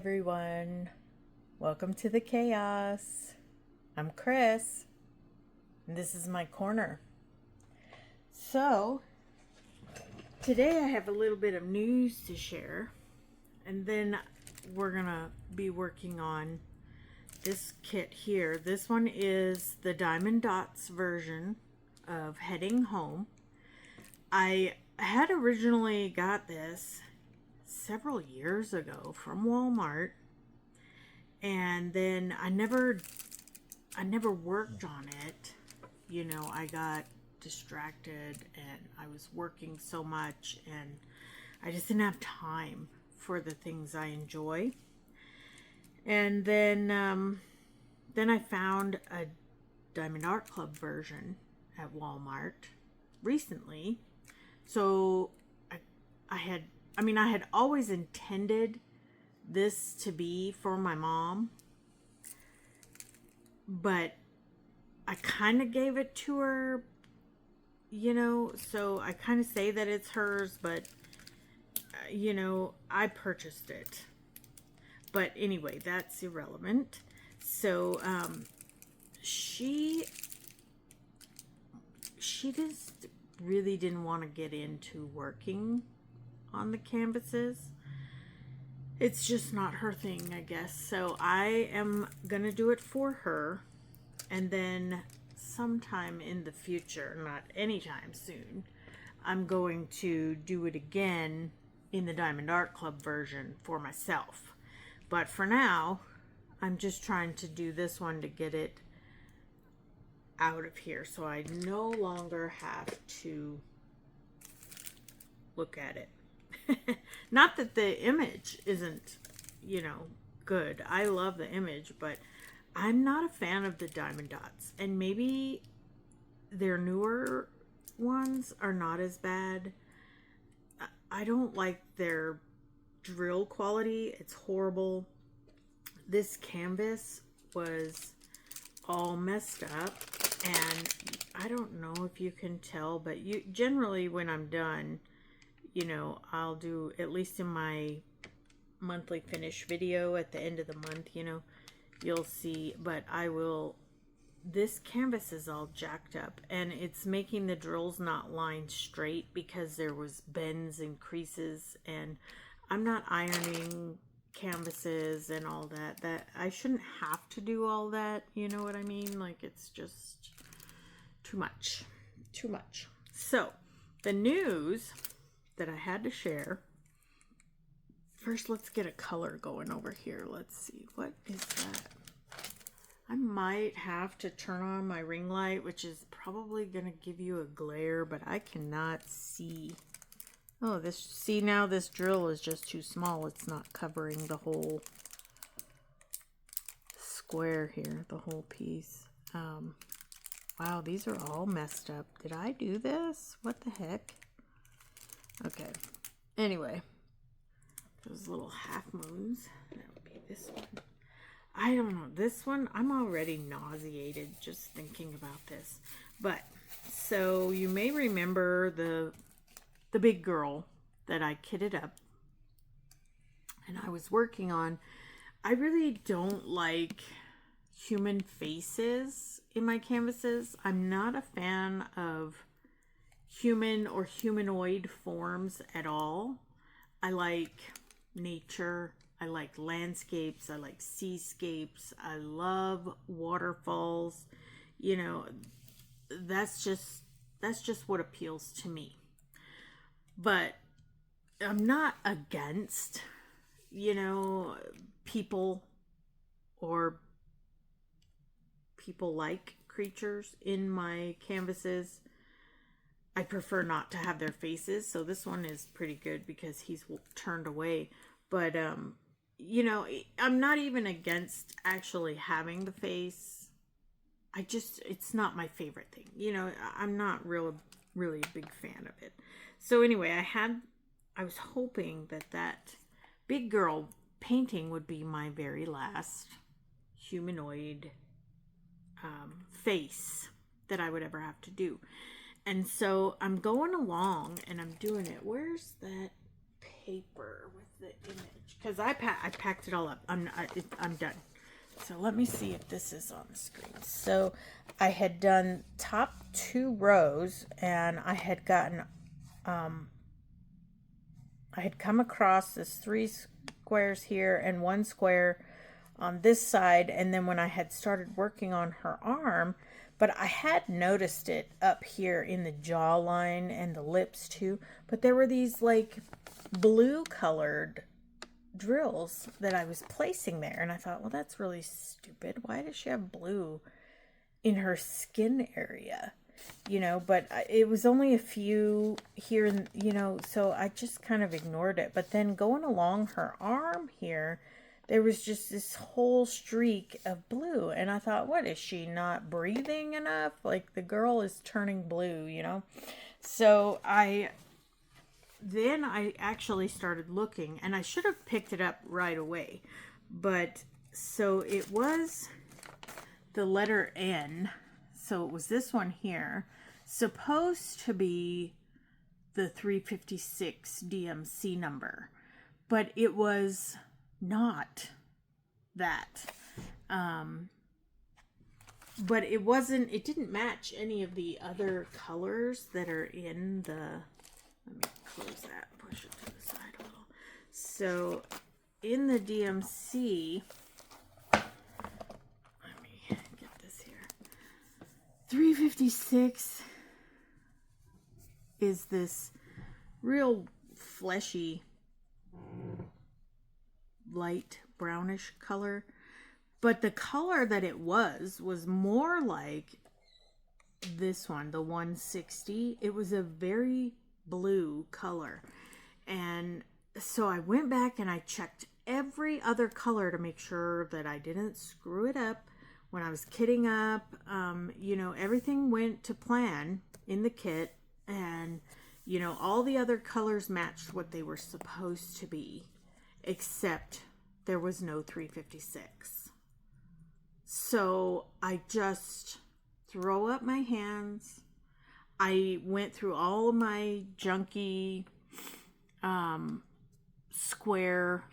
everyone. Welcome to the chaos. I'm Chris, and this is my corner. So, today I have a little bit of news to share, and then we're gonna be working on this kit here. This one is the Diamond Dots version of Heading Home. I had originally got this several years ago from Walmart, and then I never worked on it. You know, I got distracted and I was working so much and I just didn't have time for the things I enjoy. And then I found a Diamond Art Club version at Walmart recently. So I had always intended this to be for my mom, but I kind of gave it to her, you know, so I kind of say that it's hers, but, you know, I purchased it. But anyway, that's irrelevant. So, she just really didn't want to get into working on the canvases. It's just not her thing, I guess. So I am gonna do it for her, and then sometime in the future, not anytime soon, I'm going to do it again in the Diamond Art Club version for myself. But for now, I'm just trying to do this one to get it out of here so I no longer have to look at it. Not that the image isn't, you know, good. I love the image, but I'm not a fan of the diamond dots. And maybe their newer ones are not as bad. I don't like their drill quality. It's horrible. This canvas was all messed up, and I don't know if you can tell, but generally when I'm done, you know, I'll do, at least in my monthly finish video at the end of the month, you know, you'll see, but this canvas is all jacked up, and it's making the drills not line straight because there was bends and creases, and I'm not ironing canvases and all that I shouldn't have to do all that, you know what I mean? Like, it's just too much. So the news that I had to share, first let's get a color going over here. Let's see, what is that? I might have to turn on my ring light, which is probably gonna give you a glare, but I cannot see. Oh, see, now this drill is just too small. It's not covering the whole square here, the whole piece. Wow, these are all messed up. Did I do this? What the heck? Okay. Anyway, those little half moons. That would be this one. I don't know. This one, I'm already nauseated just thinking about this. But, so you may remember the big girl that I kitted up and I was working on. I really don't like human faces in my canvases. I'm not a fan of human or humanoid forms at all. I like nature. I like landscapes. I like seascapes. I love waterfalls. You know, that's just what appeals to me. But I'm not against, you know, people or people-like creatures in my canvases. I prefer not to have their faces, so this one is pretty good because he's turned away. But, you know, I'm not even against actually having the face. It's not my favorite thing. You know, I'm not really a big fan of it. So anyway, I was hoping that big girl painting would be my very last humanoid face that I would ever have to do. And so I'm going along and I'm doing it. Where's that paper with the image, because I packed it all up. I'm done. So let me see if this is on the screen. So I had done top 2 rows, and I had gotten I had come across this 3 squares here and 1 square on this side, and then when I had started working on her arm, but I had noticed it up here in the jawline and the lips too, but there were these like blue colored drills that I was placing there, and I thought, well, that's really stupid. Why does she have blue in her skin area? You know, but it was only a few here, and you know, so I just kind of ignored it. But then going along her arm here, there was just this whole streak of blue, and I thought, what, is she not breathing enough? Like, the girl is turning blue, you know? So then I actually started looking, and I should have picked it up right away, but so it was the letter N. So it was this one here, supposed to be the 356 DMC number, but it was not that. But it didn't match any of the other colors that are in the, let me close that, push it to the side a little. So in the DMC, 356 is this real fleshy, light brownish color, but the color that it was more like this one, the 160. It was a very blue color, and so I went back and I checked every other color to make sure that I didn't screw it up when I was kitting up. You know, everything went to plan in the kit, and you know, all the other colors matched what they were supposed to be, except there was no 356. So I just throw up my hands. I went through all of my junky square,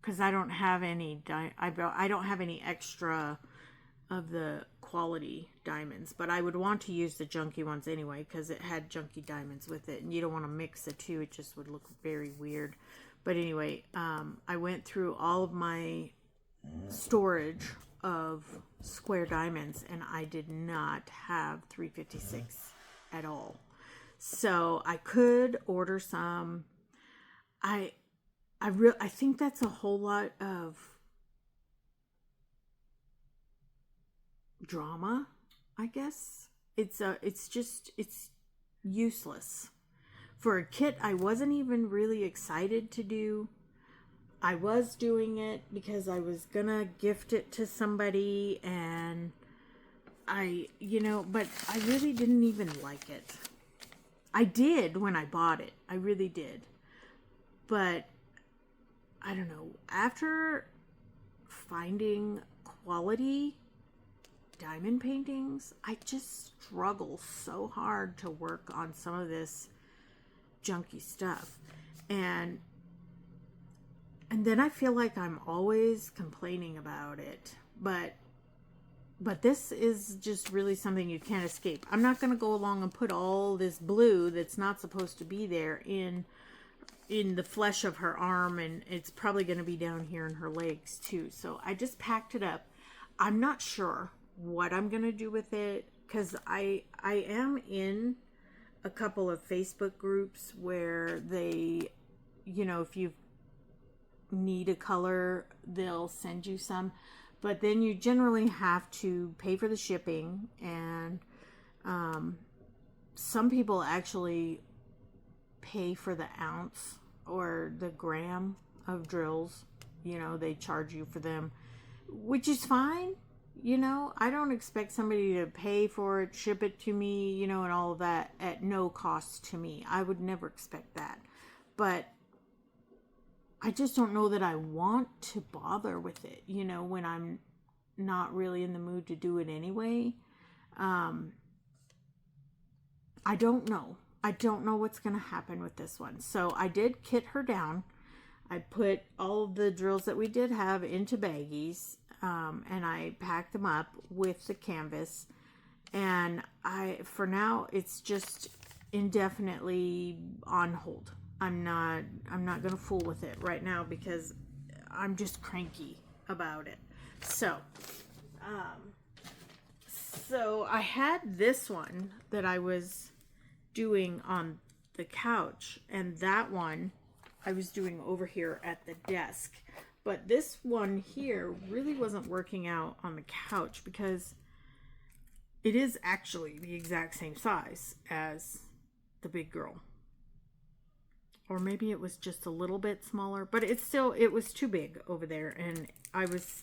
because I don't have any I don't have any extra of the quality diamonds, but I would want to use the junky ones anyway, because it had junky diamonds with it, and you don't want to mix the two. It just would look very weird. But anyway, I went through all of my storage of square diamonds, and I did not have 356 at all. So I could order some. I think that's a whole lot of drama, I guess. It's useless for a kit I wasn't even really excited to do. I was doing it because I was gonna gift it to somebody, and but I really didn't even like it. I did when I bought it, I really did, but I don't know, after finding quality diamond paintings, I just struggle so hard to work on some of this junky stuff, and then I feel like I'm always complaining about it, but this is just really something you can't escape. I'm not going to go along and put all this blue that's not supposed to be there in the flesh of her arm, and it's probably going to be down here in her legs too. So I just packed it up. I'm not sure what I'm going to do with it, because I am in a couple of Facebook groups where they, if you need a color, they'll send you some, but then you generally have to pay for the shipping, and some people actually pay for the ounce or the gram of drills. They charge you for them, which is fine. I don't expect somebody to pay for it, ship it to me, and all of that at no cost to me. I would never expect that. But I just don't know that I want to bother with it, when I'm not really in the mood to do it anyway. I don't know. I don't know what's going to happen with this one. So I did kit her down. I put all of the drills that we did have into baggies, and I packed them up with the canvas. And for now, it's just indefinitely on hold. I'm not going to fool with it right now because I'm just cranky about it. So I had this one that I was doing on the couch, and that one I was doing over here at the desk. But this one here really wasn't working out on the couch because it is actually the exact same size as the big girl. Or maybe it was just a little bit smaller, but it was too big over there, and I was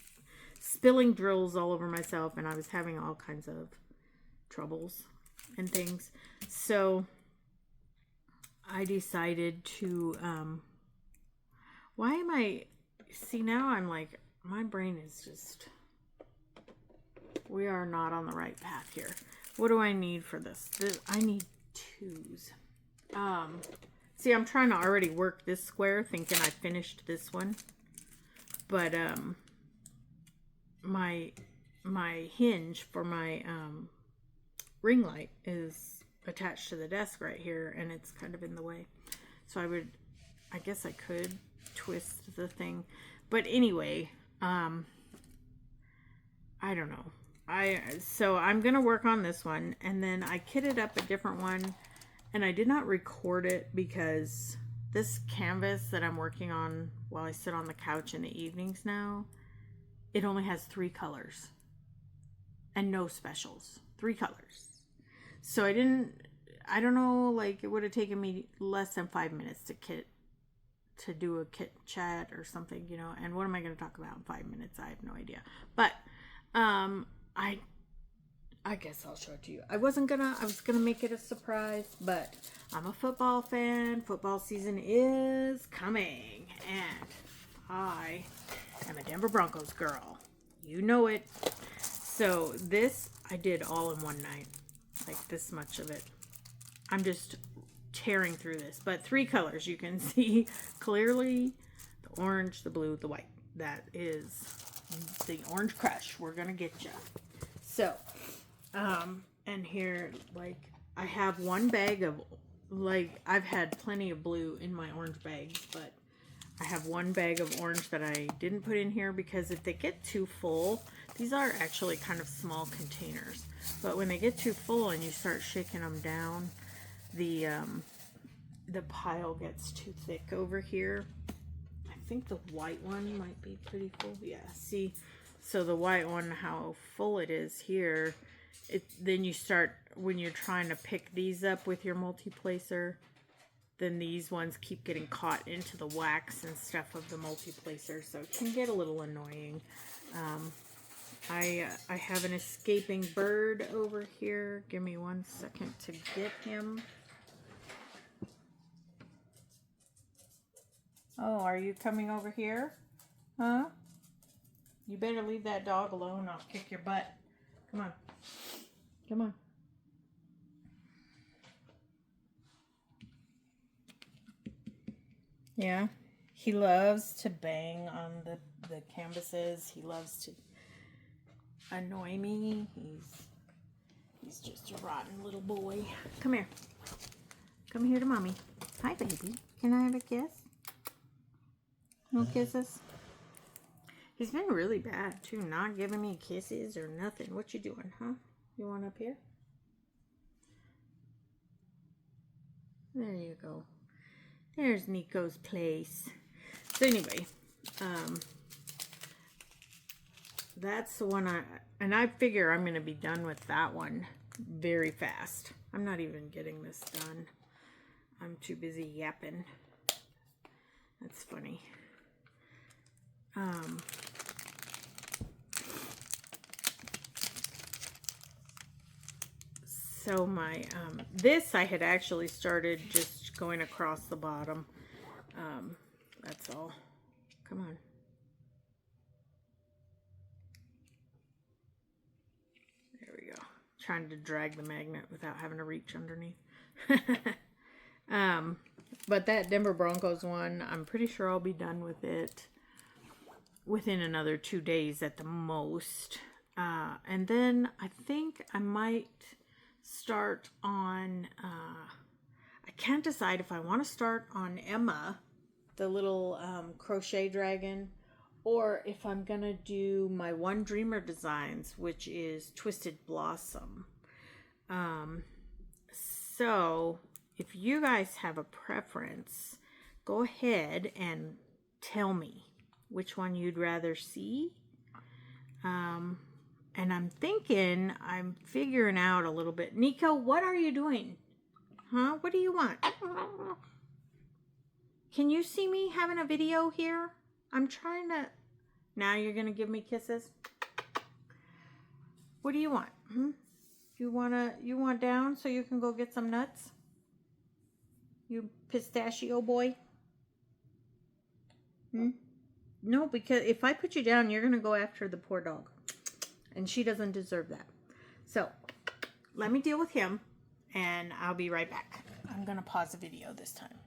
spilling drills all over myself, and I was having all kinds of troubles and things. So I decided to, now I'm like, my brain is just, we are not on the right path here. What do I need for this? I need twos. See, I'm trying to already work this square, thinking I finished this one. But, my hinge for my, ring light is attached to the desk right here, and it's kind of in the way. So I guess I could twist the thing. But anyway, I don't know. So I'm going to work on this one, and then I kitted up a different one, and I did not record it because this canvas that I'm working on while I sit on the couch in the evenings now, it only has 3 colors and no specials. 3 colors. So I don't know, like it would have taken me less than 5 minutes to do a kit chat or something, you know, and what am I going to talk about in 5 minutes? I have no idea. But, I guess I'll show it to you. I was gonna make it a surprise, but I'm a football fan. Football season is coming, and I am a Denver Broncos girl. You know it. So this, I did all in one night, like this much of it. I'm just tearing through this, but 3 colors you can see clearly: the orange, the blue, the white. That is the Orange Crush. We're gonna get you. So, and here, like, I have one bag of, like, I've had plenty of blue in my orange bags, but I have one bag of orange that I didn't put in here because if they get too full, these are actually kind of small containers, but when they get too full and you start shaking them down, the pile gets too thick over here. I think the white one might be pretty full. Yeah, see, so the white one, how full it is here, then you start, when you're trying to pick these up with your multi-placer, then these ones keep getting caught into the wax and stuff of the multi-placer, so it can get a little annoying. I have an escaping bird over here. Give me 1 second to get him. Oh, are you coming over here? Huh? You better leave that dog alone. I'll kick your butt. Come on. Come on. Yeah. He loves to bang on the canvases. He loves to annoy me. He's just a rotten little boy. Come here. Come here to mommy. Hi, baby. Can I have a kiss? No kisses? He's been really bad, too. Not giving me kisses or nothing. What you doing, huh? You want up here? There you go. There's Nikko's place. So anyway, that's the one I figure I'm going to be done with that one very fast. I'm not even getting this done. I'm too busy yapping. That's funny. So my, this I had actually started just going across the bottom. That's all. Come on. There we go. trying to drag the magnet without having to reach underneath. But that Denver Broncos one, I'm pretty sure I'll be done with it within another 2 days at the most. And then I think I might start on, I can't decide if I want to start on Emma, the little crochet dragon, or if I'm going to do my One Dreamer designs, which is Twisted Blossom. So if you guys have a preference, go ahead and tell me which one you'd rather see. And I'm figuring out a little bit. Nikko, what are you doing? Huh? What do you want? Can you see me having a video here? I'm trying to... Now you're going to give me kisses? What do you want? You want down so you can go get some nuts? You pistachio boy? No, because if I put you down, you're going to go after the poor dog. And she doesn't deserve that. So, let me deal with him, and I'll be right back. I'm going to pause the video this time.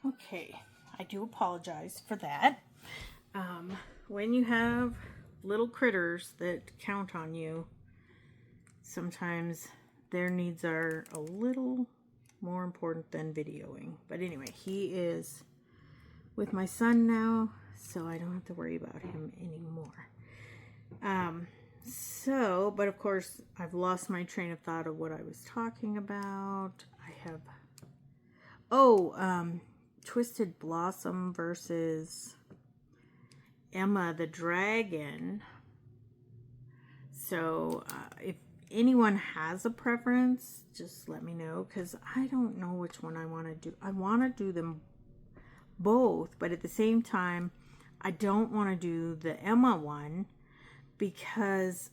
Okay, I do apologize for that. When you have little critters that count on you, sometimes their needs are a little more important than videoing. But anyway, he is with my son now, so I don't have to worry about him anymore. But of course, I've lost my train of thought of what I was talking about. Twisted Blossom versus Emma the Dragon. So, if anyone has a preference, just let me know, because I don't know which one I want to do. I want to do them both, but at the same time, I don't want to do the Emma one, because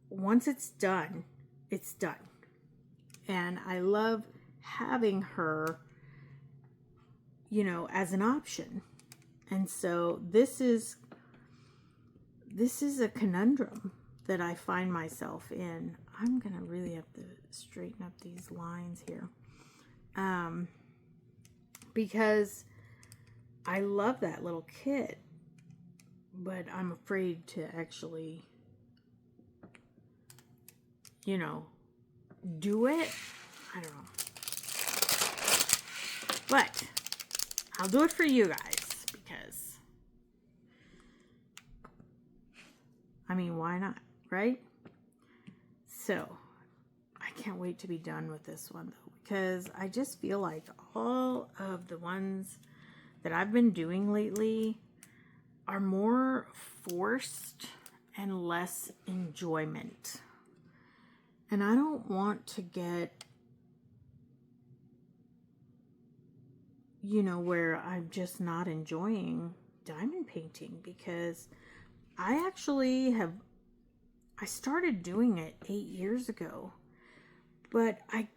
once it's done, it's done. And I love having her, as an option. And so this is a conundrum that I find myself in. I'm going to really have to straighten up these lines here. Because I love that little kit, but I'm afraid to actually, do it. I don't know. But I'll do it for you guys, because, why not, right? So, I can't wait to be done with this one, though, because I just feel like all of the ones that I've been doing lately are more forced and less enjoyment. And I don't want to get, where I'm just not enjoying diamond painting, because I started doing it 8 years ago, but I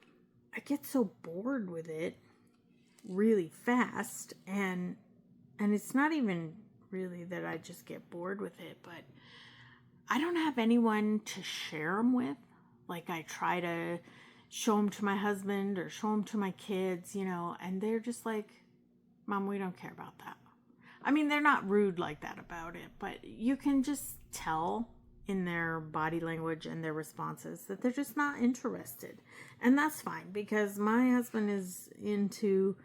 get so bored with it really fast, and it's not even really that I just get bored with it, but I don't have anyone to share them with. Like, I try to show them to my husband or show them to my kids, and they're just like, Mom, we don't care about that. They're not rude like that about it, but you can just tell in their body language and their responses that they're just not interested. And that's fine, because my husband is into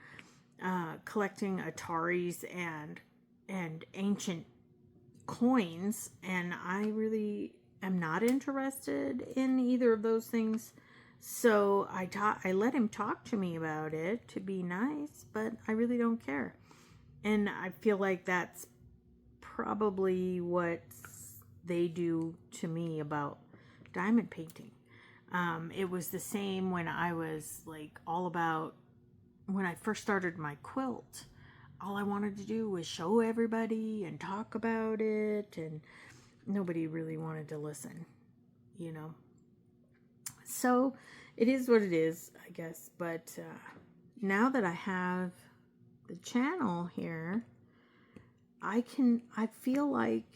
collecting Ataris and ancient coins, and I really am not interested in either of those things. So I let him talk to me about it to be nice, but I really don't care. And I feel like that's probably what they do to me about diamond painting. It was the same when I was when I first started my quilt. All I wanted to do was show everybody and talk about it, and nobody really wanted to listen, So it is what it is, I guess. But now that I have the channel here, I feel like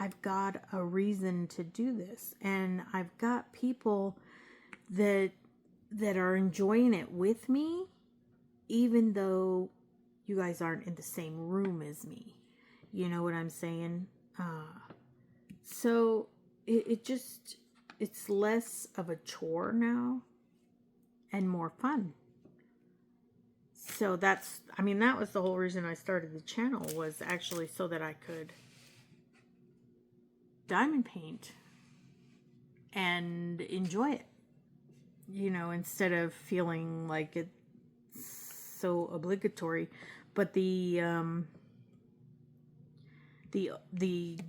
I've got a reason to do this, and I've got people that are enjoying it with me, even though you guys aren't in the same room as me. You know what I'm saying? So it's less of a chore now and more fun. So that was the whole reason I started the channel, was actually so that I could diamond paint and enjoy it, instead of feeling like it's so obligatory. But the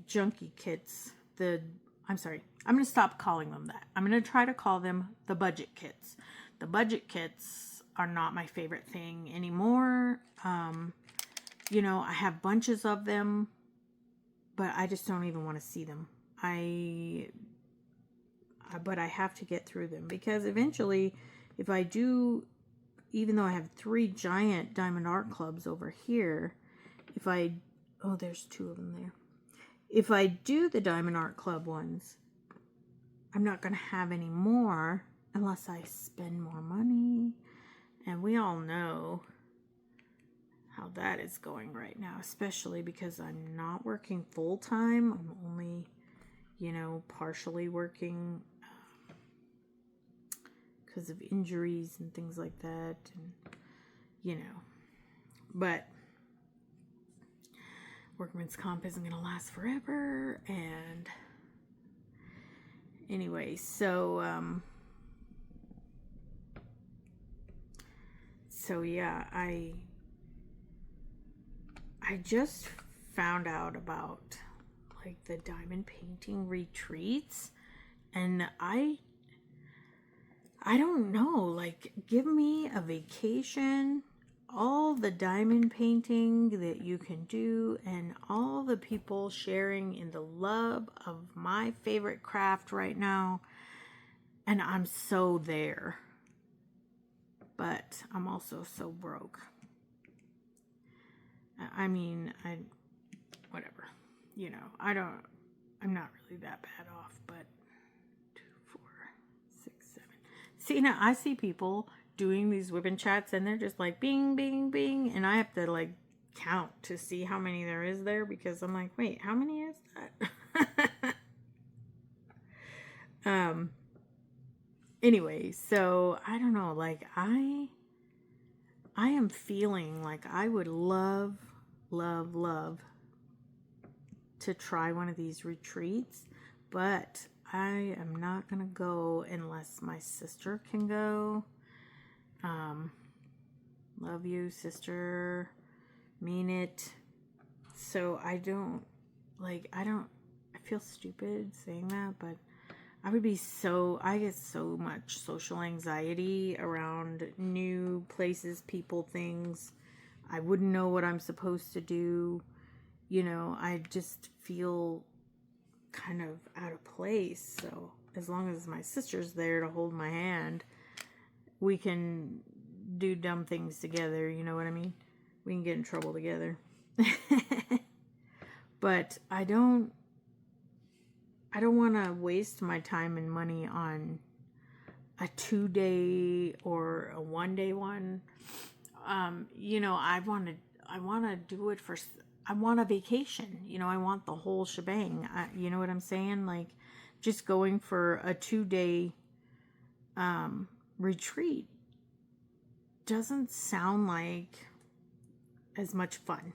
junkie kits, I'm going to stop calling them that. I'm going to try to call them the budget kits. The budget kits are not my favorite thing anymore. I have bunches of them, but I just don't even want to see them. But I have to get through them, because eventually, if I do, even though I have 3 giant diamond art clubs over here, there's 2 of them there. If I do the diamond art club ones, I'm not going to have any more unless I spend more money. And we all know how that is going right now, especially because I'm not working full time. I'm only, partially working because of injuries and things like that. And, but workman's comp isn't going to last forever. And anyway, so yeah, I just found out about like the diamond painting retreats, and I don't know, like, give me a vacation, all the diamond painting that you can do, and all the people sharing in the love of my favorite craft right now, and I'm so there. But I'm also so broke. Whatever. I'm not really that bad off, but 2, 4, 6, 7. See, now I see people doing these WIP chats, and they're just like bing, bing, bing, and I have to like count to see how many there is there, because I'm like, wait, how many is that? Anyway, so I don't know, like I am feeling like I would love to try one of these retreats, but I am not going to go unless my sister can go. Love you, sister. Mean it. So I feel stupid saying that, but I get so much social anxiety around new places, people, things. I wouldn't know what I'm supposed to do. I just feel kind of out of place. So as long as my sister's there to hold my hand, we can do dumb things together. You know what I mean? We can get in trouble together. But I don't want to waste my time and money on a 2-day or a 1-day one. I want to do it for, I want a vacation. I want the whole shebang. You know what I'm saying? Like, just going for a 2-day retreat doesn't sound like as much fun.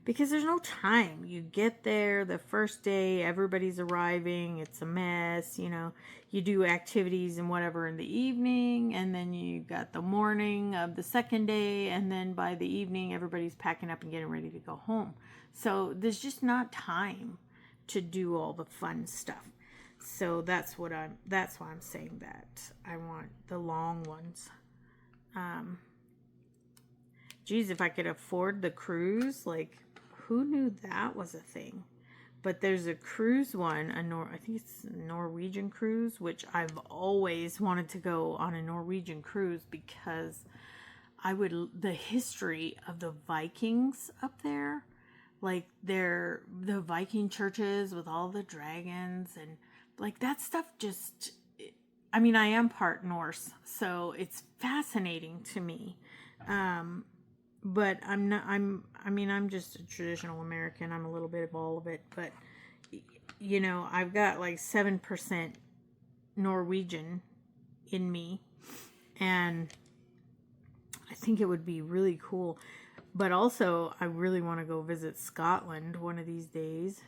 Because there's no time. You get there the first day, everybody's arriving, it's a mess, you do activities and whatever in the evening, and then you got the morning of the second day, and then by the evening, everybody's packing up and getting ready to go home. So there's just not time to do all the fun stuff. So that's why I'm saying that I want the long ones. Geez, if I could afford the cruise, like, who knew that was a thing? But there's a cruise one, I think it's a Norwegian cruise, which I've always wanted to go on a Norwegian cruise, because the history of the Vikings up there, like the Viking churches with all the dragons, and like that stuff just, I mean, I am part Norse, so it's fascinating to me. But I'm not, I'm just a traditional American. I'm a little bit of all of it, but you know, I've got like 7% Norwegian in me, and I think it would be really cool. But also, I really want to go visit Scotland one of these days.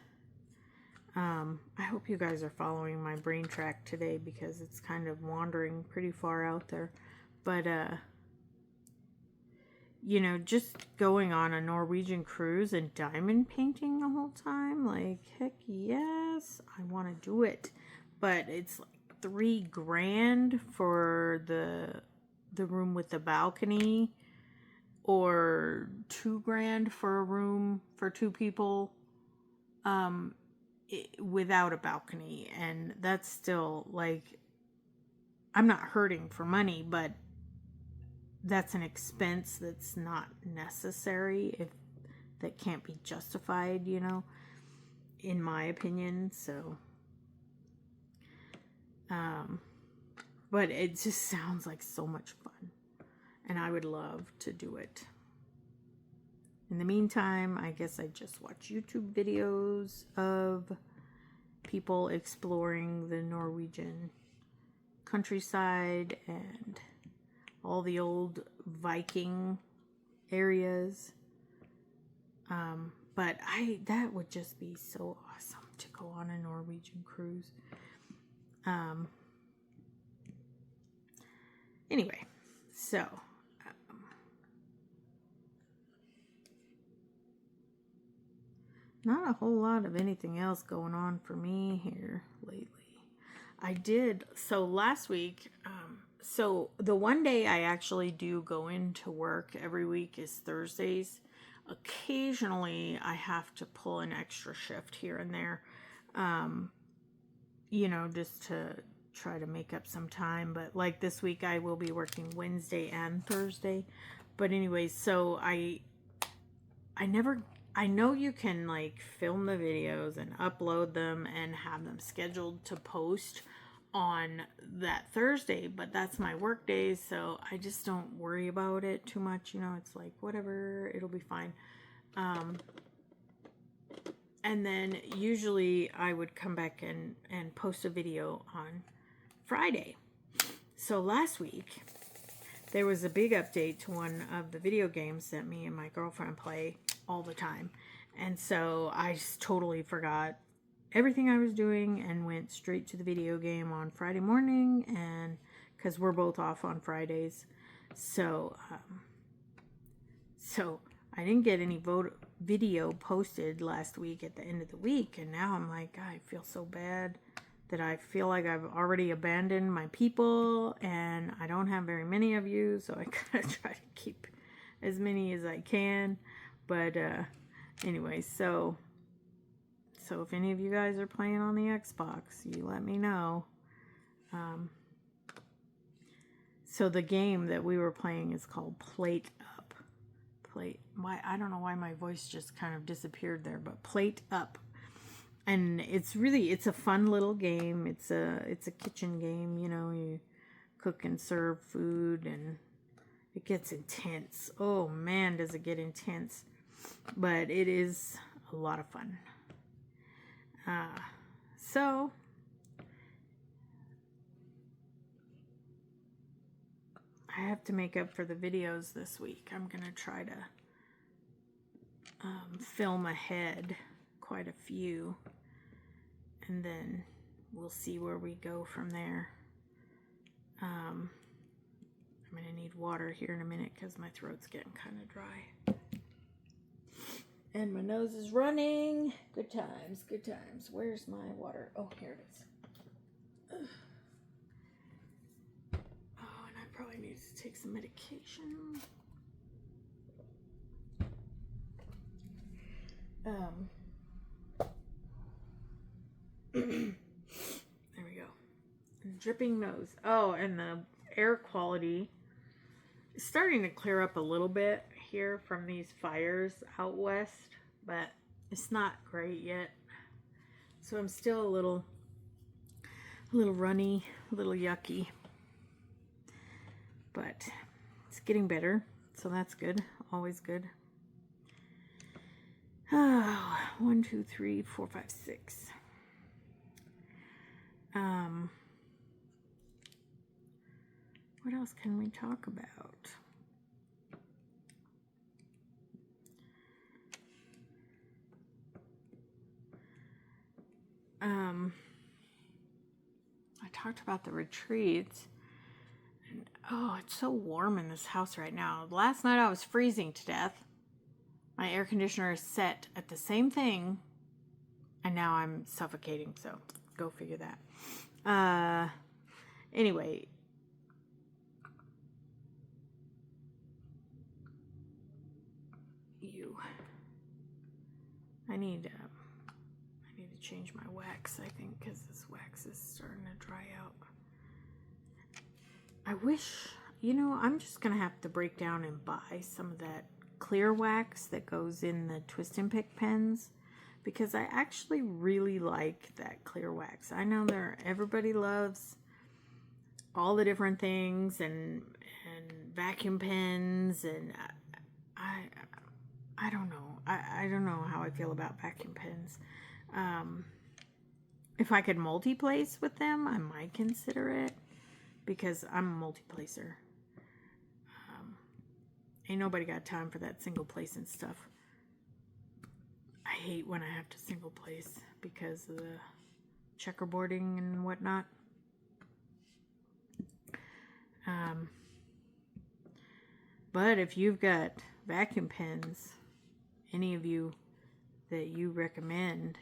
I hope you guys are following my brain track today, because it's kind of wandering pretty far out there. But, you know, just going on a Norwegian cruise and diamond painting the whole time, like, heck yes, I want to do it. But it's like $3,000 for the room with the balcony, or $2,000 for a room for 2 people without a balcony. And that's still like, I'm not hurting for money, but that's an expense that's not necessary, if that can't be justified, you know, in my opinion. So but it just sounds like so much fun, and I would love to do it. In the meantime, I guess I just watch YouTube videos of people exploring the Norwegian countryside and all the old Viking areas. But that would just be so awesome to go on a Norwegian cruise. Anyway, so not a whole lot of anything else going on for me here lately. So last week, so the one day I actually do go into work every week is Thursdays. Occasionally I have to pull an extra shift here and there, you know, just to try to make up some time. But like this week I will be working Wednesday and Thursday. But anyways, so I know you can like film the videos and upload them and have them scheduled to post on that Thursday, but that's my work days, so I just don't worry about it too much. You know, it's like, whatever, it'll be fine. And then usually I would come back and post a video on Friday. So last week there was a big update to one of the video games that me and my girlfriend play all the time. And so I just totally forgot everything I was doing and went straight to the video game on Friday morning, and because we're both off on Fridays. So I didn't get any video posted last week at the end of the week, and now I'm like, God, I feel so bad that I feel like I've already abandoned my people, and I don't have very many of you, so I gotta try to keep as many as I can. But anyway, so if any of you guys are playing on the Xbox, you let me know. So the game that we were playing is called Plate Up. I don't know why my voice just kind of disappeared there, but Plate Up. And it's a fun little game. It's a kitchen game, you know, you cook and serve food, and it gets intense. Oh man, does it get intense. But it is a lot of fun. So I have to make up for the videos this week. I'm gonna try to film ahead quite a few, and then we'll see where we go from there. I'm gonna need water here in a minute because my throat's getting kind of dry. And my nose is running. Good times, good times. Where's my water? Oh, here it is. Ugh. Oh, and I probably need to take some medication. There we go. Dripping nose. Oh, and the air quality is starting to clear up a little bit here from these fires out west, but It's not great yet. So I'm still a little runny, a little yucky. But it's getting better, so that's good. Always good. Oh, 1, 2, 3, 4, 5, 6. What else can we talk about? I talked about the retreats. And, oh, it's so warm in this house right now. Last night I was freezing to death. My air conditioner is set at the same thing, and now I'm suffocating, so go figure that. Anyway, I need to change my wax, I think, because this wax is starting to dry out. I wish, I'm just going to have to break down and buy some of that clear wax that goes in the twist and pick pens, because I actually really like that clear wax. I know everybody loves all the different things and vacuum pens, and I don't know. I don't know how I feel about vacuum pens. If I could multi-place with them, I might consider it, because I'm a multi-placer. Ain't nobody got time for that single place and stuff. I hate when I have to single place because of the checkerboarding and whatnot. But if you've got vacuum pens, any of you that you recommend,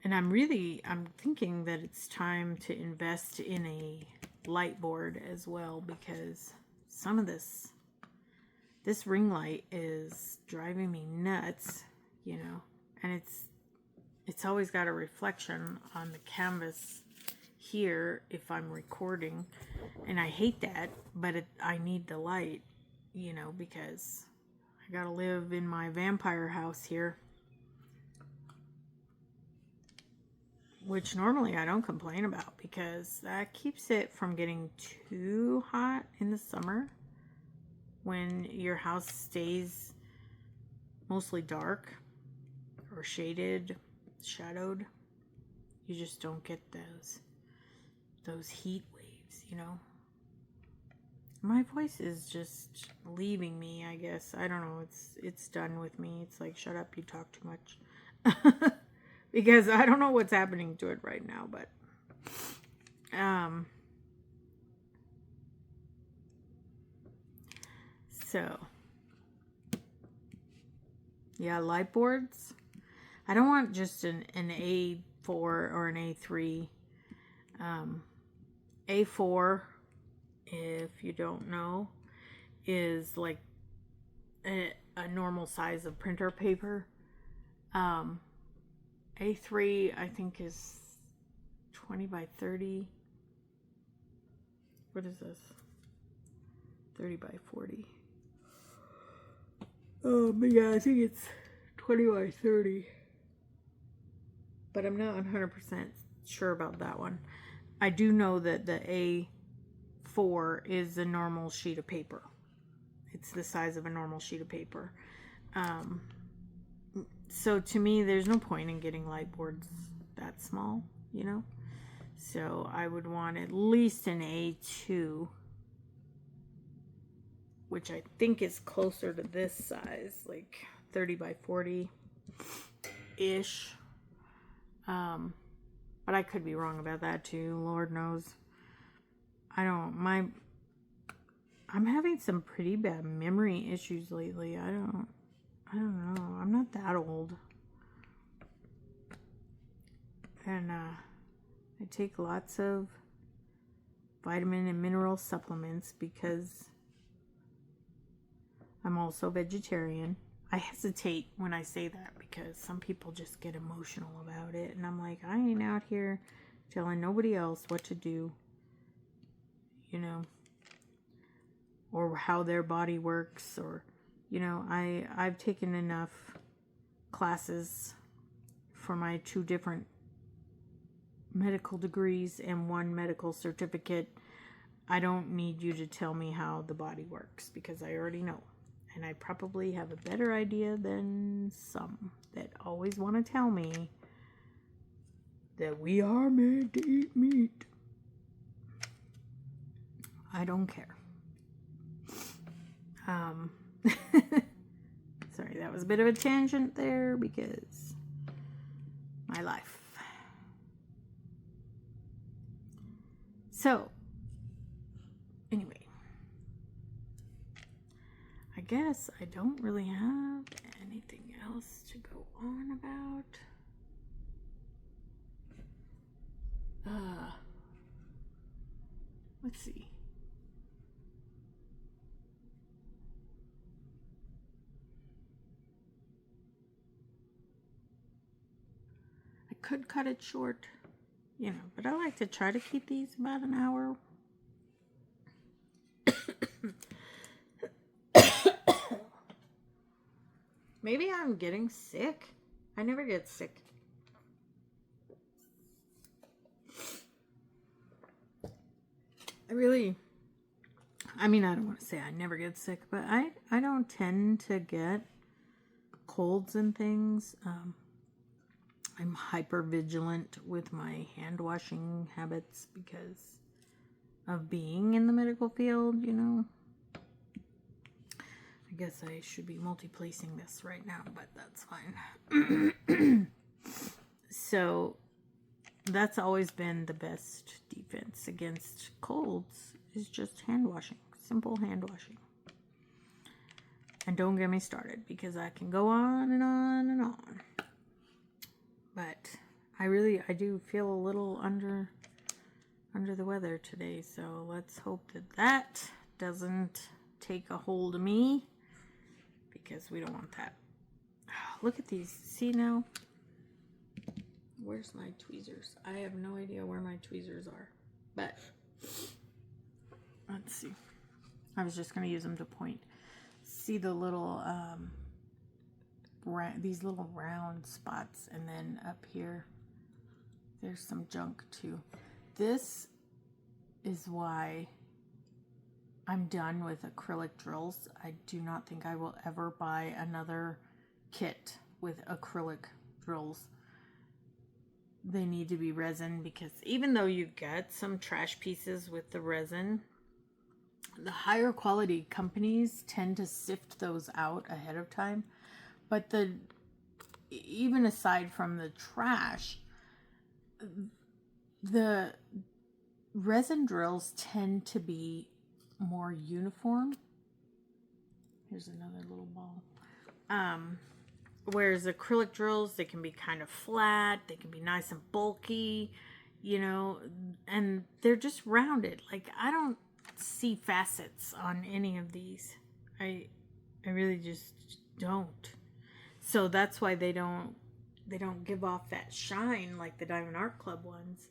and I'm thinking that it's time to invest in a light board as well, because some of this ring light is driving me nuts, and it's always got a reflection on the canvas here if I'm recording, and I hate that, but I need the light, because I gotta live in my vampire house here, which normally I don't complain about, because that keeps it from getting too hot in the summer when your house stays mostly dark or shadowed. You just don't get those heat waves, My voice is just leaving me, I guess. I don't know. It's done with me. It's like, shut up, you talk too much. Because I don't know what's happening to it right now, but so yeah, light boards. I don't want just an A4 or an A3. A4, if you don't know, is like a normal size of printer paper. A3, I think, is 20 by 30. What is this? 30 by 40. Oh, but yeah, I think it's 20 by 30. But I'm not 100% sure about that one. I do know that the A4 is a normal sheet of paper. It's the size of a normal sheet of paper. So to me, there's no point in getting light boards that small, So I would want at least an A2, which I think is closer to this size, like 30 by 40-ish. But I could be wrong about that too. Lord knows. I'm having some pretty bad memory issues lately. I don't know. I'm not that old. And I take lots of vitamin and mineral supplements because I'm also vegetarian. I hesitate when I say that because some people just get emotional about it. And I'm like, I ain't out here telling nobody else what to do, or how their body works, or, I've taken enough classes for my 2 different medical degrees and 1 medical certificate. I don't need you to tell me how the body works because I already know. And I probably have a better idea than some that always want to tell me that we are made to eat meat. I don't care. Sorry, that was a bit of a tangent there because my life. So, anyway, I guess I don't really have anything else to go on about. Let's see. I could cut it short, but I like to try to keep these about an hour. Maybe I'm getting sick. I never get sick. I don't want to say I never get sick, but I don't tend to get colds and things. I'm hyper vigilant with my hand washing habits because of being in the medical field, I guess I should be multi-placing this right now, but that's fine. So that's always been the best defense against colds is just hand washing, simple hand washing. And don't get me started because I can go on and on and on. But I do feel a little under the weather today, so let's hope that doesn't take a hold of me because we don't want that. Look at these. See now? Where's my tweezers? I have no idea where my tweezers are, but let's see. I was just going to use them to point. See the little these little round spots, and then up here there's some junk too. This is why I'm done with acrylic drills. I do not think I will ever buy another kit with acrylic drills. They need to be resin because even though you get some trash pieces with the resin, the higher quality companies tend to sift those out ahead of time. But even aside from the trash, the resin drills tend to be more uniform. Here's another little ball. Whereas acrylic drills, they can be kind of flat, they can be nice and bulky, and they're just rounded. Like, I don't see facets on any of these. I really just don't. So that's why they don't give off that shine like the Diamond Art Club ones.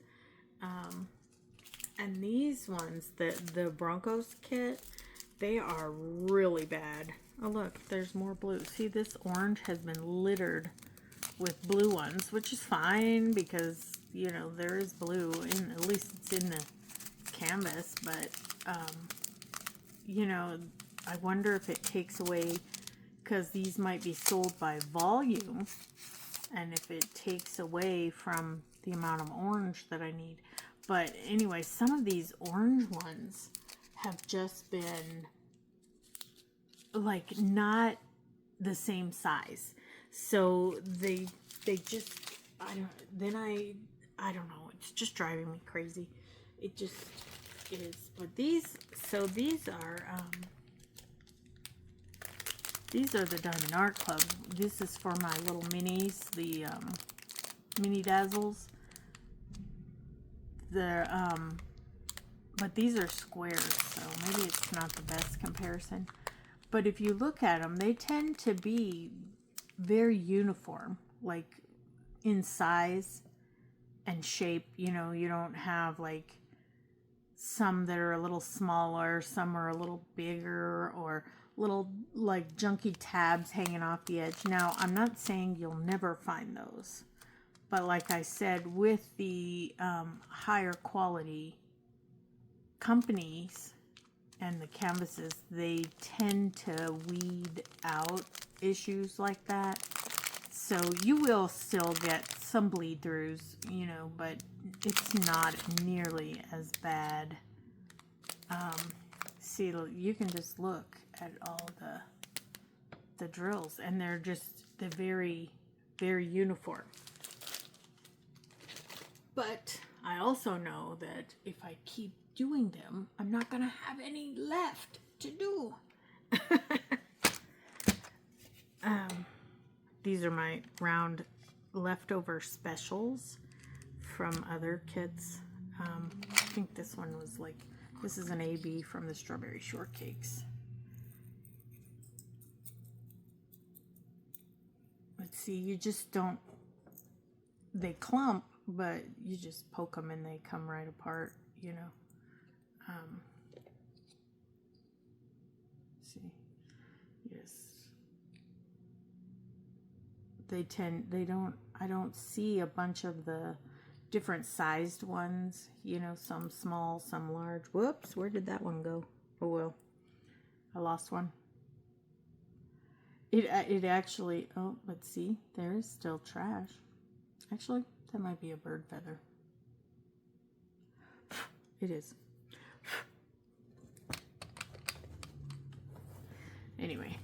And these ones, the Broncos kit, they are really bad. Oh look, there's more blue. See, this orange has been littered with blue ones, which is fine because, there is blue, and at least it's in the canvas, but, I wonder if it takes away, because these might be sold by volume, and if it takes away from the amount of orange that I need. But anyway, some of these orange ones have just been like not the same size, so they just I don't know, it's just driving me crazy. It just is. But these are the Diamond Art Club. This is for my little minis, the mini dazzles. But these are squares, so maybe it's not the best comparison. But if you look at them, they tend to be very uniform, like in size and shape. You don't have some that are a little smaller, some are a little bigger, or little like junky tabs hanging off the edge. Now, I'm not saying you'll never find those, but like I said, with the higher quality companies and the canvases, they tend to weed out issues like that. So you will still get some bleed throughs, you know, but it's not nearly as bad. See, you can just look at all the drills, and they're very, very uniform. But I also know that if I keep doing them, I'm not going to have any left to do. These are my round leftover specials from other kits. I think this one was like, this is an AB from the strawberry shortcakes. Let's see, you just don't, they clump, but you just poke them and they come right apart, you know. See, yes. I don't see a bunch of the different sized ones, you know, some small, some large. Whoops, where did that one go? Oh well, I lost one. It actually, oh, let's see, there is still trash. Actually, that might be a bird feather. It is. Anyway.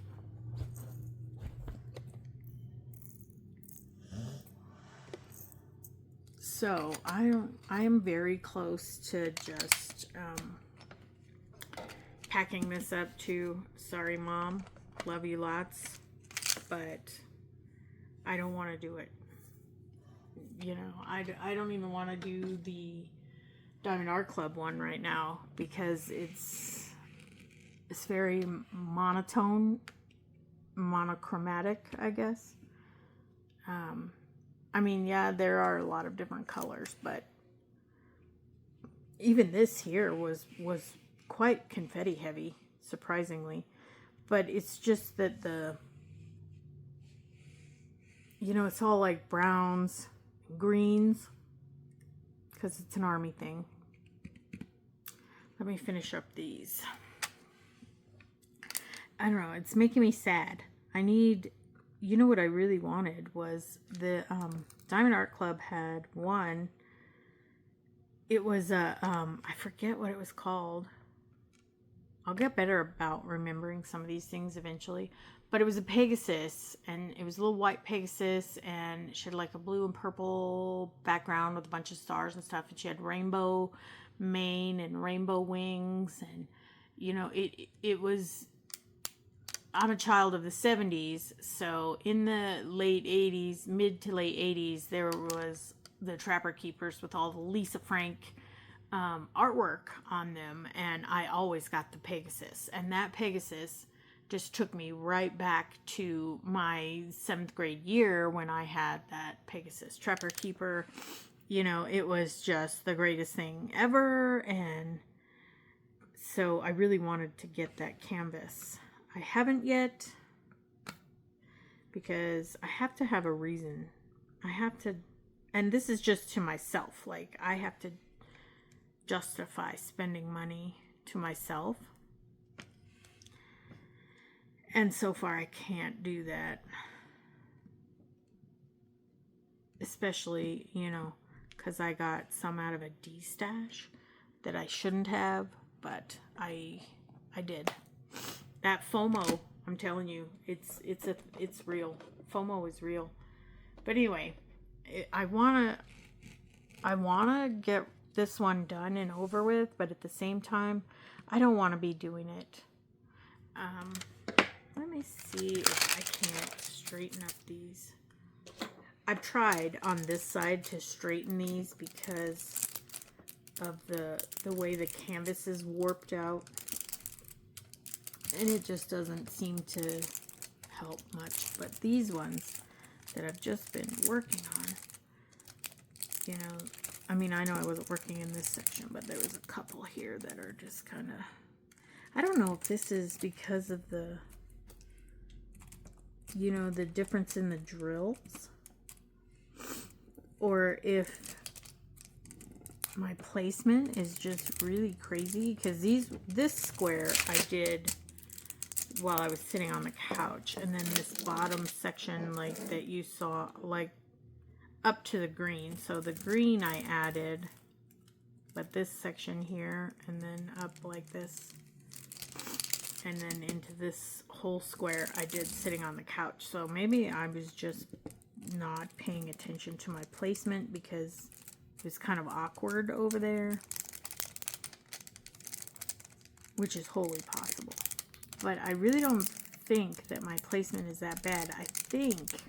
So I am very close to just packing this up too. Sorry, Mom. Love you lots. But I don't want to do it. You know, I don't even want to do the Diamond Art Club one right now because it's very monochromatic, I guess. I mean, yeah, there are a lot of different colors, but even this here was quite confetti heavy, surprisingly. But it's just that you know, it's all like browns, greens, because it's an army thing. Let me finish up these. I don't know, it's making me sad. You know what I really wanted was the Diamond Art Club had one. It was a, I forget what it was called. I'll get better about remembering some of these things eventually. But it was a Pegasus, and it was a little white Pegasus, and she had like a blue and purple background with a bunch of stars and stuff. And she had rainbow mane and rainbow wings. And, you know, it was... I'm a child of the 70s, so in the late 80s, mid to late 80s, there was the Trapper Keepers with all the Lisa Frank artwork on them, and I always got the Pegasus. And that Pegasus just took me right back to my 7th grade year when I had that Pegasus Trapper Keeper. You know, it was just the greatest thing ever, and so I really wanted to get that canvas. I haven't yet because I have to have a reason. I have to, and this is just to myself, like I have to justify spending money to myself. And so far I can't do that. Especially, you know, because I got some out of a D-stash that I shouldn't have, but I did. That FOMO, I'm telling you, it's real. FOMO is real. But anyway, I wanna get this one done and over with, but at the same time, I don't want to be doing it. Let me see if I can't straighten up these. I've tried on this side to straighten these because of the way the canvas is warped out. And it just doesn't seem to help much. But these ones that I've just been working on, you know, I mean, I know I wasn't working in this section, but there was a couple here that are just kind of, I don't know if this is because of the, you know, the difference in the drills, or if my placement is just really crazy, because this square I did while I was sitting on the couch, and then this bottom section like that you saw, like up to the green. So the green I added, but this section here, and then up like this, and then into this whole square I did sitting on the couch. So maybe I was just not paying attention to my placement because it was kind of awkward over there, which is wholly possible. But I really don't think that my placement is that bad. I think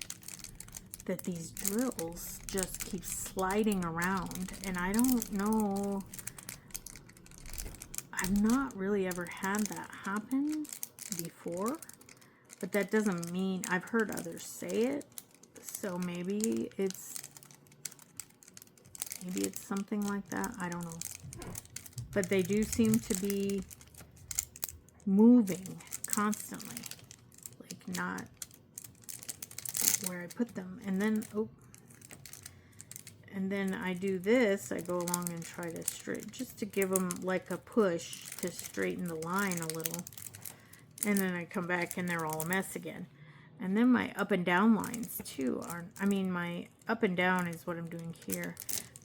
that these drills just keep sliding around, and I don't know. I've not really ever had that happen before, but that doesn't mean, I've heard others say it, so maybe it's something like that. I don't know. But they do seem to be moving constantly, like not where I put them. And then, oh, and then I do this, I go along and try to straighten, just to give them like a push to straighten the line a little. And then I come back and they're all a mess again. And then my up and down lines too are, I mean, my up and down is what I'm doing here,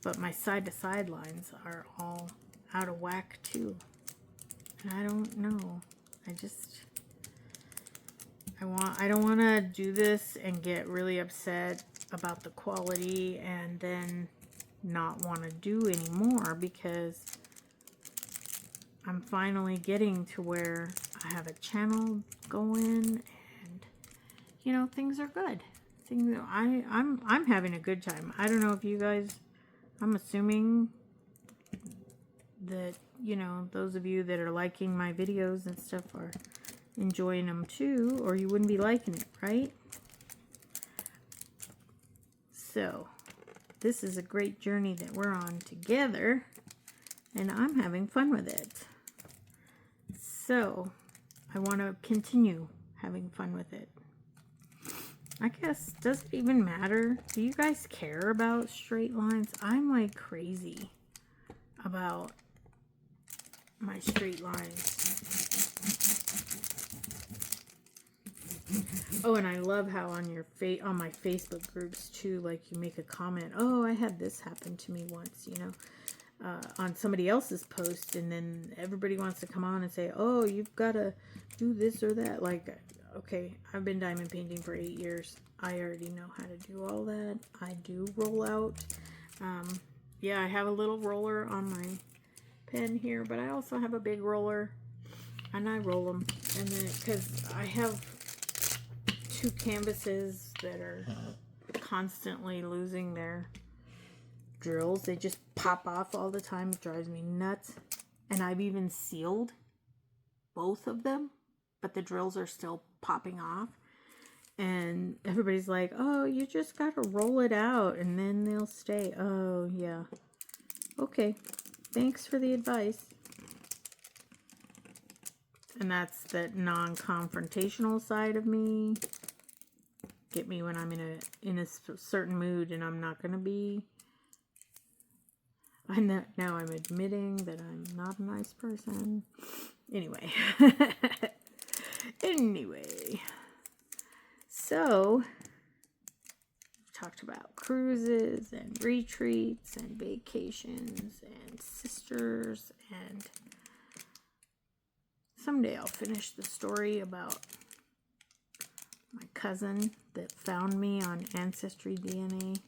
but my side to side lines are all out of whack too. And I don't know. I don't want to do this and get really upset about the quality and then not want to do anymore, because I'm finally getting to where I have a channel going and, you know, things are good. I'm having a good time. I don't know if you guys, I'm assuming that, you know, those of you that are liking my videos and stuff are enjoying them too, or you wouldn't be liking it, right? So this is a great journey that we're on together, and I'm having fun with it. So I want to continue having fun with it. I guess, does it even matter? Do you guys care about straight lines? I'm like crazy about my straight lines. Oh, and I love how on your on my Facebook groups too, like you make a comment, oh, I had this happen to me once, you know, on somebody else's post, and then everybody wants to come on and say, oh, you've got to do this or that. Like, okay, I've been diamond painting for 8 years. I already know how to do all that. I do roll out. Yeah, I have a little roller on my pen here, but I also have a big roller, and I roll them. And then, because I have 2 canvases that are constantly losing their drills. They just pop off all the time. It drives me nuts. And I've even sealed both of them, but the drills are still popping off. And everybody's like, oh, you just got to roll it out and then they'll stay. Oh, yeah. Okay. Thanks for the advice. And that's that non-confrontational side of me. Get me when I'm in a certain mood, and I'm not going to be. Now I'm admitting that I'm not a nice person. Anyway. Anyway. So, we've talked about cruises and retreats and vacations and sisters, and someday I'll finish the story about my cousin that found me on Ancestry DNA.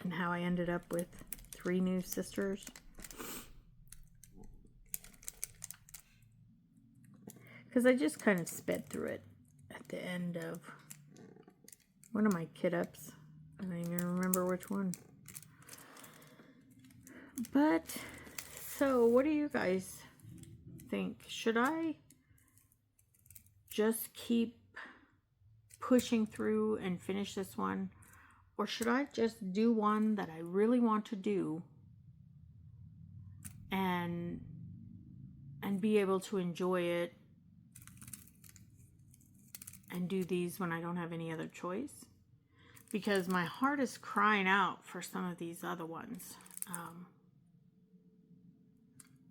And how I ended up with 3 new sisters. Because I just kind of sped through it at the end of one of my kit-ups. I don't even remember which one. But, so what do you guys think? Should I just keep pushing through and finish this one? Or should I just do one that I really want to do and be able to enjoy it and do these when I don't have any other choice? Because my heart is crying out for some of these other ones.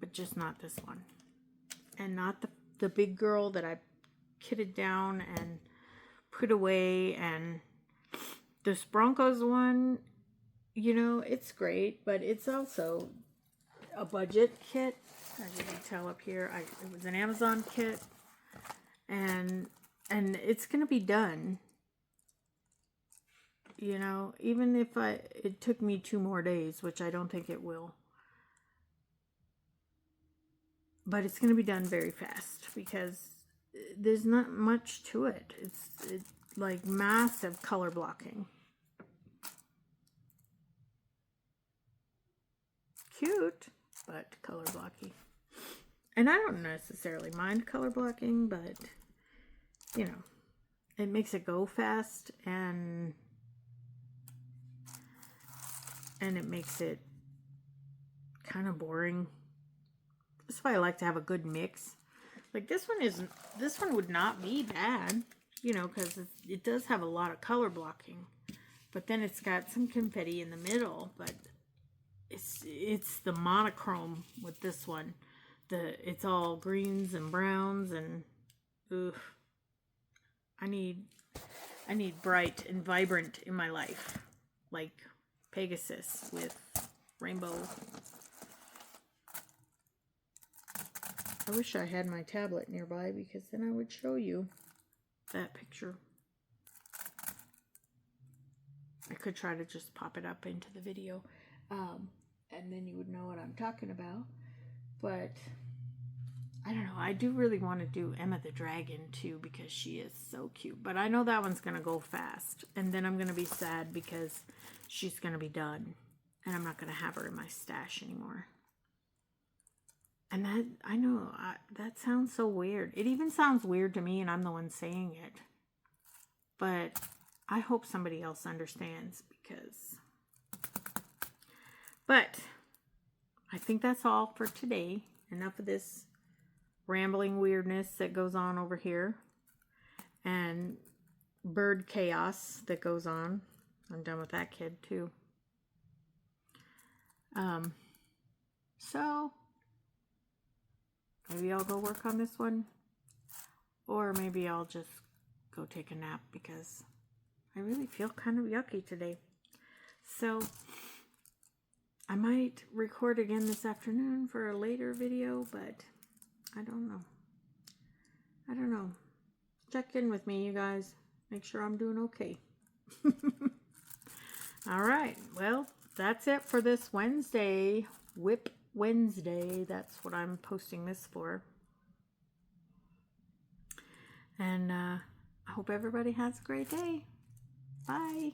But just not this one. And not the big girl that I kitted down and put away. And this Broncos one, you know, it's great, but it's also a budget kit. As you can tell up here, it was an Amazon kit. And it's going to be done. You know, even if it took me 2 more days, which I don't think it will. But it's going to be done very fast because there's not much to it. It's like massive color blocking. Cute, but color blocking. And I don't necessarily mind color blocking, but, you know, it makes it go fast and it makes it kind of boring. That's why I like to have a good mix. Like this one would not be bad, you know, because it does have a lot of color blocking. But then it's got some confetti in the middle, but it's the monochrome with this one. It's all greens and browns and oof. I need bright and vibrant in my life, like Pegasus with rainbow. I wish I had my tablet nearby because then I would show you that picture. I could try to just pop it up into the video, and then you would know what I'm talking about. But I don't know. I do really want to do Emma the Dragon too because she is so cute. But I know that one's going to go fast. And then I'm going to be sad because she's going to be done. And I'm not going to have her in my stash anymore. And I know, that sounds so weird. It even sounds weird to me and I'm the one saying it. But I hope somebody else understands because... But I think that's all for today. Enough of this rambling weirdness that goes on over here. And bird chaos that goes on. I'm done with that kid too. So... maybe I'll go work on this one. Or maybe I'll just go take a nap because I really feel kind of yucky today. So I might record again this afternoon for a later video, but I don't know. I don't know. Check in with me, you guys. Make sure I'm doing okay. All right. Well, that's it for this Wednesday. WIP Wednesday. That's what I'm posting this for. And I hope everybody has a great day. Bye.